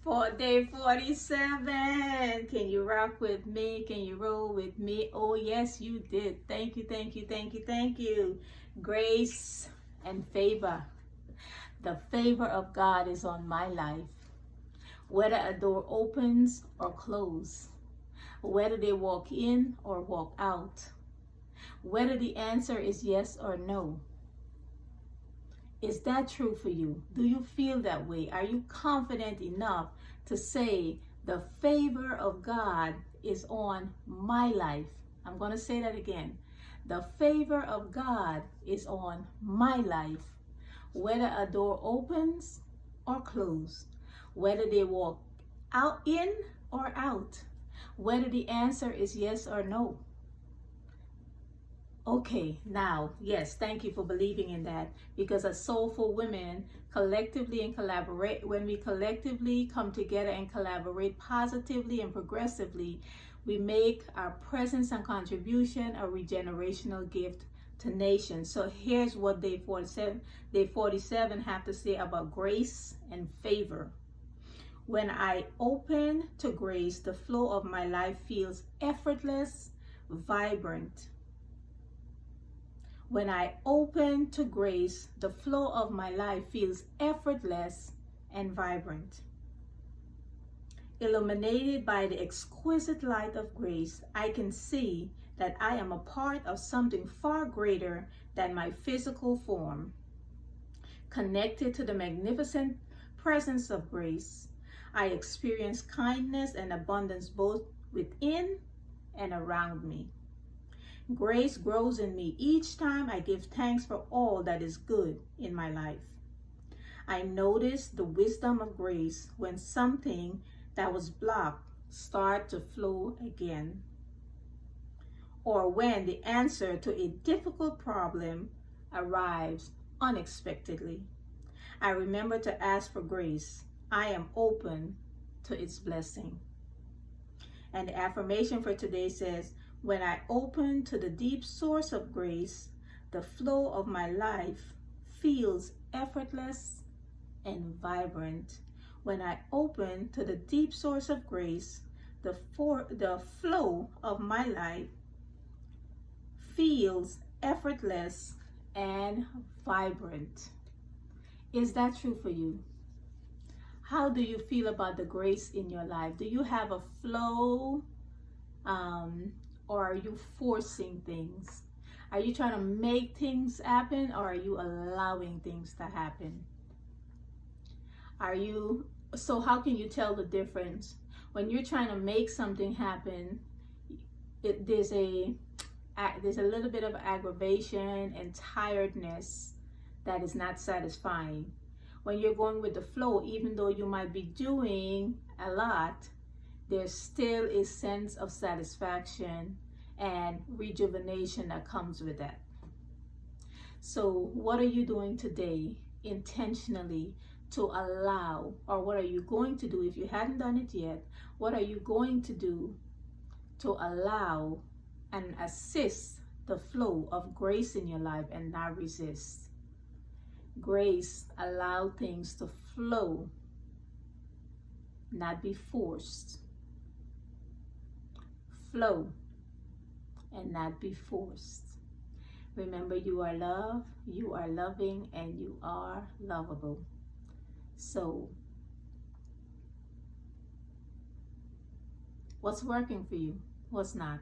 For day 47. Can you rock with me? Can you roll with me? Oh, yes, you did. Thank you, thank you, thank you, thank you. Grace and favor. The favor of God is on my life. Whether a door opens or closes, whether they walk in or walk out, whether the answer is yes or no. Is that true for you? Do you feel that way? Are you confident enough to say the favor of God is on my life? I'm going to say that again. The favor of God is on my life. Whether a door opens or closes, whether they walk out in or out, whether the answer is yes or no. Okay, now, yes, thank you for believing in that, because as soulful women, collectively and collaborate, when we collectively come together and collaborate positively and progressively, we make our presence and contribution a regenerational gift to nations. So here's what day 47 have to say about grace and favor. When I open to grace, the flow of my life feels effortless, vibrant. When I open to grace, the flow of my life feels effortless and vibrant. Illuminated by the exquisite light of grace, I can see that I am a part of something far greater than my physical form. Connected to the magnificent presence of grace, I experience kindness and abundance both within and around me. Grace grows in me each time I give thanks for all that is good in my life. I notice the wisdom of grace when something that was blocked starts to flow again, or when the answer to a difficult problem arrives unexpectedly. I remember to ask for grace. I am open to its blessing. And the affirmation for today says, when I open to the deep source of grace, the flow of my life feels effortless and vibrant. When I open to the deep source of grace, the flow of my life feels effortless and vibrant. Is that true for you? How do you feel about the grace in your life? Do you have a flow? Or are you forcing things? Are you trying to make things happen, or are you allowing things to happen? So how can you tell the difference? When you're trying to make something happen, there's a little bit of aggravation and tiredness that is not satisfying. When you're going with the flow, even though you might be doing a lot, there's still a sense of satisfaction and rejuvenation that comes with that. So what are you doing today intentionally to allow, or what are you going to do if you hadn't done it yet? What are you going to do to allow and assist the flow of grace in your life and not resist? Grace allow things to flow, not be forced. Flow and not be forced. Remember, you are loved, you are loving, and you are lovable. So, what's working for you? What's not?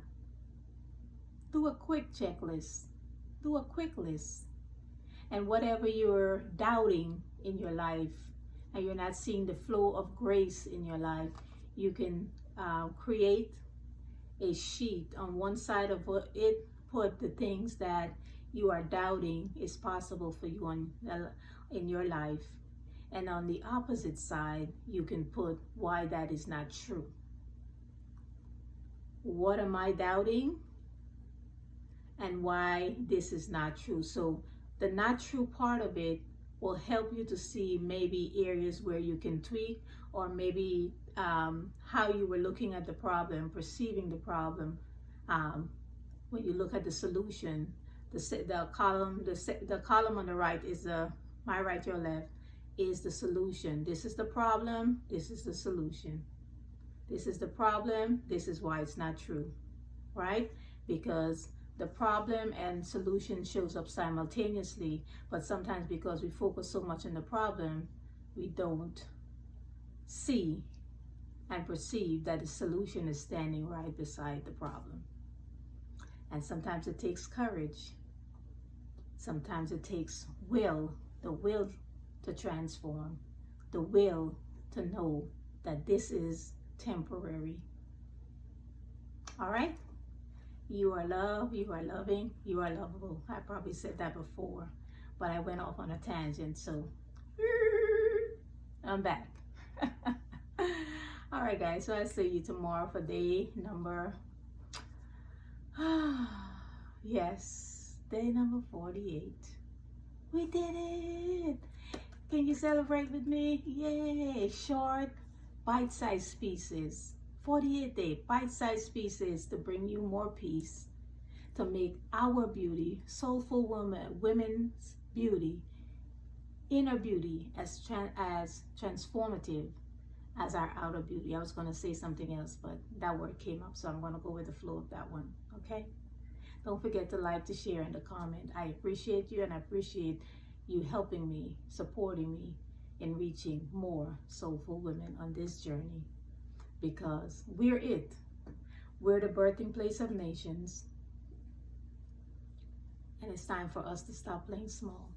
Do a quick checklist. Do a quick list. And whatever you're doubting in your life and you're not seeing the flow of grace in your life, you can create a sheet. On one side of it, put the things that you are doubting is possible for you in your life. And on the opposite side, you can put why that is not true. What am I doubting? And why this is not true. So the not true part of it will help you to see maybe areas where you can tweak, or maybe how you were looking at the problem, perceiving the problem. When you look at the solution, the column on the right is my right, your left, is the solution. This is the problem. This is the solution. This is the problem. This is why it's not true, right? Because the problem and solution shows up simultaneously, but sometimes because we focus so much on the problem, we don't see and perceive that the solution is standing right beside the problem. And sometimes it takes courage. Sometimes it takes will, the will to transform, the will to know that this is temporary. All right? You are loved, you are loving, you are lovable. I probably said that before, but I went off on a tangent, so I'm back. All right, guys, so I'll see you tomorrow for day number, yes, day number 48. We did it. Can you celebrate with me? Yay, short, bite-sized pieces. 48-day bite-sized pieces to bring you more peace, to make our beauty, soulful women's beauty, inner beauty as transformative as our outer beauty. I was going to say something else, but that word came up, so I'm going to go with the flow of that one, okay? Don't forget to like, to share, and to comment. I appreciate you, and I appreciate you helping me, supporting me in reaching more soulful women on this journey, because we're it. We're the birthing place of nations, and it's time for us to stop playing small.